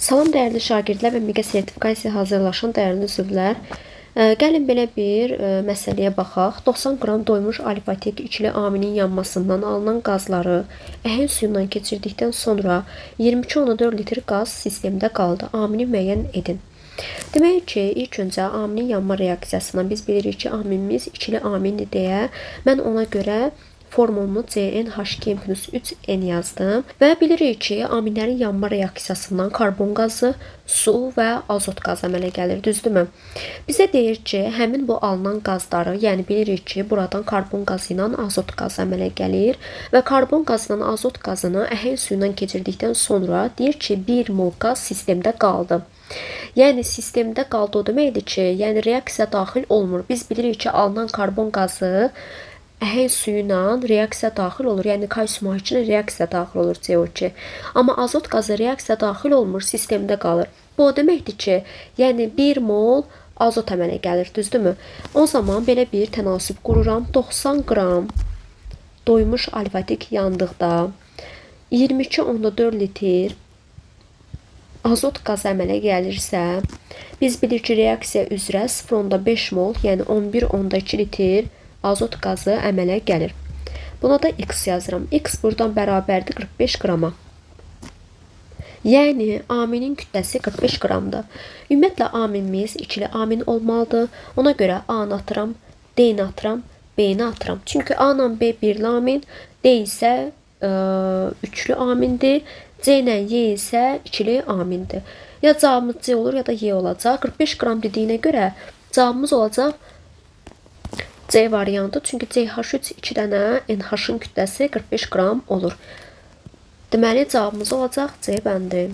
Salam dəyərli şagirdlər və MİQA sertifikasiya hazırlaşan dəyərli üzvlər. Gəlin belə bir məsələyə baxaq. 90 qram doymuş alifatik ikili aminin yanmasından alınan qazları əhəng suyundan keçirdikdən sonra 22,4 litr qaz sistemdə qaldı. Amini müəyyən edin. Demək ki, ilk öncə aminin yanma reaksiyasından biz bilirik ki, aminimiz ikili amindir deyə mən ona görə formulumu CnH2+3n yazdım və bilirik ki, aminlərin yanma reaksiyasından karbon qazı, su və azot qazı əmələ gəlir, düzdürmü? Bizə deyir ki, həmin bu alınan qazları, yəni bilirik ki, buradan karbon qazı ilə azot qazı əmələ gəlir və karbon qazı ilə azot qazını əhəng suyundan keçirdikdən sonra deyir ki, 1 mol qaz sistemdə qaldı. Yəni sistemdə qaldı o deməkdir ki, yəni reaksiya daxil olmur. Biz bilirik ki, alınan karbon qazı əhəng suyu ilə reaksiya daxil olur. Yəni kalsium H2 reaksiya daxil olur CO2. Amma azot qazı reaksiya daxil olmur, sistemdə qalır. Bu o deməkdir ki, yəni 1 mol azot əmələ gəlir, düzdürmü? O zaman belə bir tənasüb qururam. 90 qram doymuş alifatik yandıqda 22,4 litr azot qazı əmələ gəlirsə, biz bilirik ki, reaksiya üzrə 0,5 mol, yəni 11,2 litr azot qazı əmələ gəlir. Buna da x yazıram. X buradan bərabərdir 45 qrama. Yəni aminin kütləsi 45 qramdır. Ümumiyyətlə aminimiz ikili amin olmalıdır. Ona görə A-nı atıram, D-ni atıram, B-ni atıram. Çünki A ilə B birli amin, D isə üçlü amindir, C ilə Y isə ikili amindir. Ya cavabımız C olur ya da Y olacaq. 45 qram dediyinə görə cavabımız olacaq C variantı. Çünki CH3 2 dənə NH-ın kütləsi 45 qram olur. Deməli cavabımız olacaq C bəndi.